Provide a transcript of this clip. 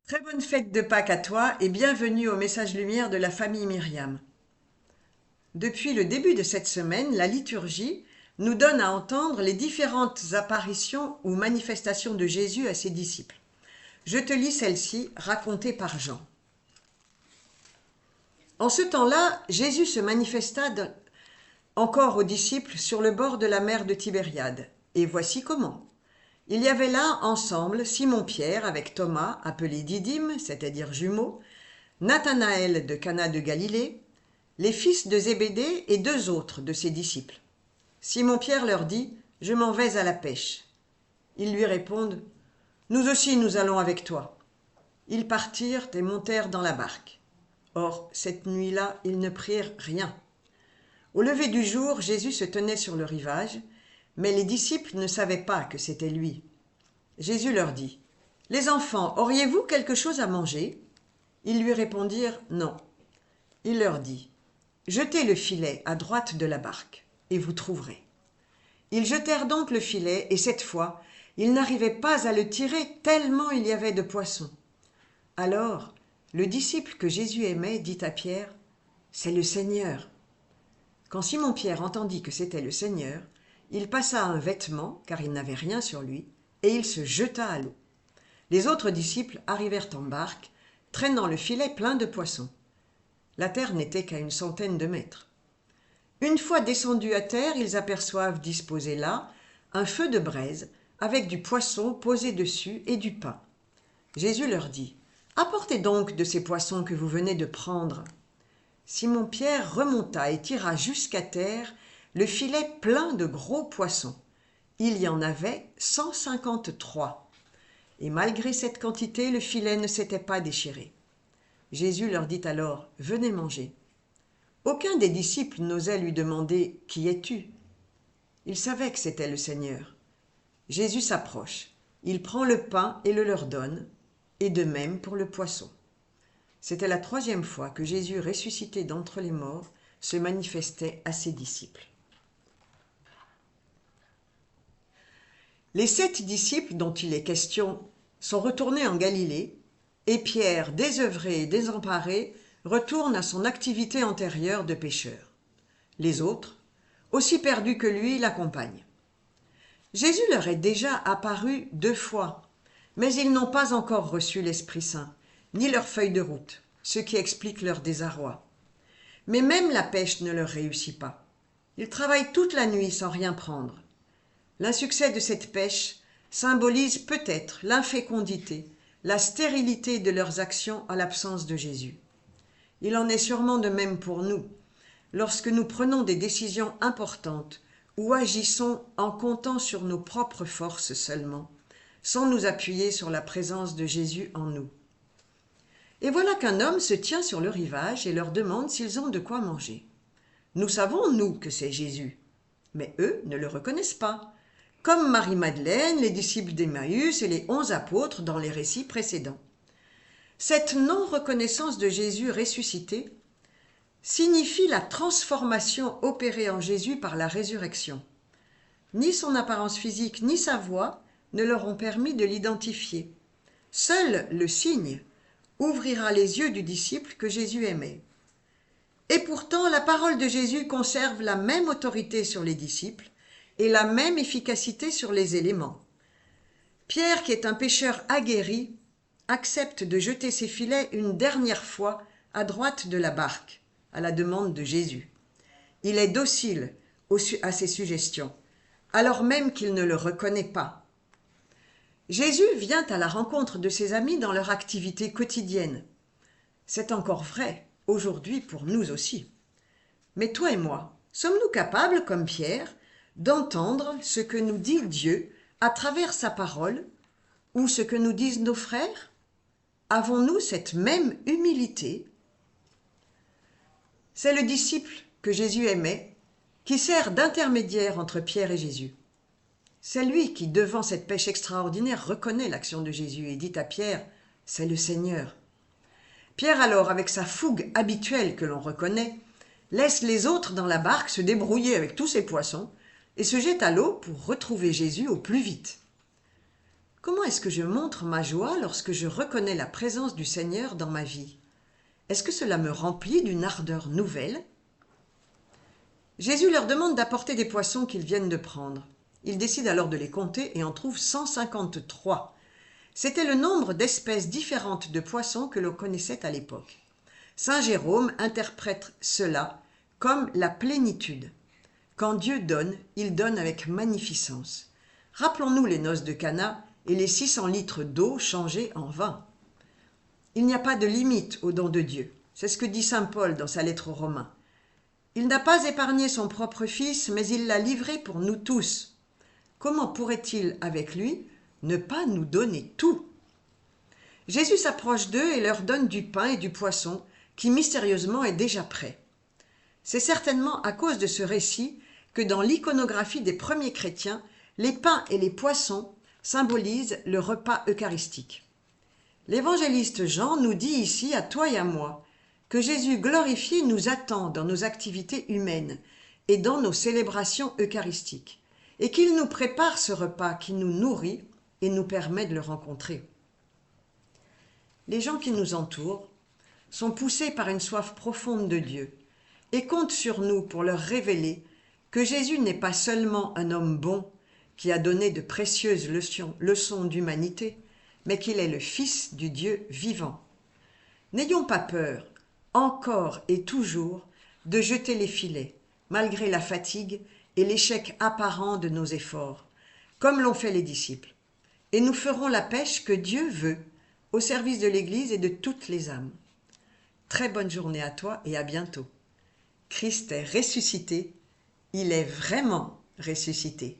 Très bonne fête de Pâques à toi et bienvenue au message lumière de la famille Myriam. Depuis le début de cette semaine, la liturgie nous donne à entendre les différentes apparitions ou manifestations de Jésus à ses disciples. Je te lis celle-ci, racontée par Jean. En ce temps-là, Jésus se manifesta encore aux disciples sur le bord de la mer de Tibériade. Et voici comment. Il y avait là ensemble Simon-Pierre avec Thomas, appelé Didyme, c'est-à-dire jumeaux, Nathanaël de Cana de Galilée, les fils de Zébédée et deux autres de ses disciples. Simon-Pierre leur dit : « Je m'en vais à la pêche. » Ils lui répondent : « Nous aussi nous allons avec toi. » Ils partirent et montèrent dans la barque. Or, cette nuit-là, ils ne prirent rien. Au lever du jour, Jésus se tenait sur le rivage, mais les disciples ne savaient pas que c'était lui. Jésus leur dit : « Les enfants, auriez-vous quelque chose à manger ? » Ils lui répondirent : « Non. » Il leur dit : « Jetez le filet à droite de la barque, et vous trouverez. » Ils jetèrent donc le filet, et cette fois, ils n'arrivaient pas à le tirer tellement il y avait de poissons. Alors, le disciple que Jésus aimait dit à Pierre : « C'est le Seigneur. » Quand Simon-Pierre entendit que c'était le Seigneur, il passa un vêtement, car il n'avait rien sur lui, et il se jeta à l'eau. Les autres disciples arrivèrent en barque, traînant le filet plein de poissons. La terre n'était qu'à 100 de mètres. Une fois descendus à terre, ils aperçoivent disposé là un feu de braise avec du poisson posé dessus et du pain. Jésus leur dit : « Apportez donc de ces poissons que vous venez de prendre. » Simon-Pierre remonta et tira jusqu'à terre le filet plein de gros poissons. Il y en avait 153. Et malgré cette quantité, le filet ne s'était pas déchiré. Jésus leur dit alors : « Venez manger. » Aucun des disciples n'osait lui demander : « Qui es-tu » Il savait que c'était le Seigneur. Jésus s'approche, il prend le pain et le leur donne, et de même pour le poisson. C'était la 3e fois que Jésus, ressuscité d'entre les morts, se manifestait à ses disciples. Les 7 disciples dont il est question sont retournés en Galilée, et Pierre, désœuvré et désemparé, retourne à son activité antérieure de pêcheur. Les autres, aussi perdus que lui, l'accompagnent. Jésus leur est déjà apparu 2 fois, mais ils n'ont pas encore reçu l'Esprit Saint, ni leur feuille de route, ce qui explique leur désarroi. Mais même la pêche ne leur réussit pas. Ils travaillent toute la nuit sans rien prendre. L'insuccès de cette pêche symbolise peut-être l'infécondité, la stérilité de leurs actions à l'absence de Jésus. Il en est sûrement de même pour nous, lorsque nous prenons des décisions importantes ou agissons en comptant sur nos propres forces seulement, sans nous appuyer sur la présence de Jésus en nous. Et voilà qu'un homme se tient sur le rivage et leur demande s'ils ont de quoi manger. Nous savons, nous, que c'est Jésus, mais eux ne le reconnaissent pas, comme Marie-Madeleine, les disciples d'Emmaüs et les 11 apôtres dans les récits précédents. Cette non-reconnaissance de Jésus ressuscité signifie la transformation opérée en Jésus par la résurrection. Ni son apparence physique ni sa voix ne leur ont permis de l'identifier. Seul le signe ouvrira les yeux du disciple que Jésus aimait. Et pourtant, la parole de Jésus conserve la même autorité sur les disciples et la même efficacité sur les éléments. Pierre, qui est un pêcheur aguerri, accepte de jeter ses filets une dernière fois à droite de la barque, à la demande de Jésus. Il est docile à ses suggestions, alors même qu'il ne le reconnaît pas. Jésus vient à la rencontre de ses amis dans leur activité quotidienne. C'est encore vrai aujourd'hui pour nous aussi. Mais toi et moi, sommes-nous capables, comme Pierre, d'entendre ce que nous dit Dieu à travers sa parole ou ce que nous disent nos frères ? Avons-nous cette même humilité ? C'est le disciple que Jésus aimait qui sert d'intermédiaire entre Pierre et Jésus. C'est lui qui, devant cette pêche extraordinaire, reconnaît l'action de Jésus et dit à Pierre : « C'est le Seigneur. » Pierre alors, avec sa fougue habituelle que l'on reconnaît, laisse les autres dans la barque se débrouiller avec tous ces poissons et se jette à l'eau pour retrouver Jésus au plus vite. Comment est-ce que je montre ma joie lorsque je reconnais la présence du Seigneur dans ma vie? Est-ce que cela me remplit d'une ardeur nouvelle? Jésus leur demande d'apporter des poissons qu'ils viennent de prendre. Ils décident alors de les compter et en trouvent 153. C'était le nombre d'espèces différentes de poissons que l'on connaissait à l'époque. Saint Jérôme interprète cela comme la plénitude. Quand Dieu donne, il donne avec magnificence. Rappelons-nous les noces de Cana et les 600 litres d'eau changés en vin. Il n'y a pas de limite au don de Dieu. C'est ce que dit saint Paul dans sa lettre aux Romains. Il n'a pas épargné son propre Fils, mais il l'a livré pour nous tous. Comment pourrait-il, avec lui, ne pas nous donner tout? Jésus s'approche d'eux et leur donne du pain et du poisson, qui mystérieusement est déjà prêt. C'est certainement à cause de ce récit que dans l'iconographie des premiers chrétiens, les pains et les poissons symbolisent le repas eucharistique. L'évangéliste Jean nous dit ici, à toi et à moi, que Jésus glorifié nous attend dans nos activités humaines et dans nos célébrations eucharistiques, et qu'il nous prépare ce repas qui nous nourrit et nous permet de le rencontrer. Les gens qui nous entourent sont poussés par une soif profonde de Dieu et comptent sur nous pour leur révéler que Jésus n'est pas seulement un homme bon qui a donné de précieuses leçons d'humanité, mais qu'il est le Fils du Dieu vivant. N'ayons pas peur, encore et toujours, de jeter les filets, malgré la fatigue et l'échec apparent de nos efforts, comme l'ont fait les disciples. Et nous ferons la pêche que Dieu veut, au service de l'Église et de toutes les âmes. Très bonne journée à toi et à bientôt. Christ est ressuscité, il est vraiment ressuscité.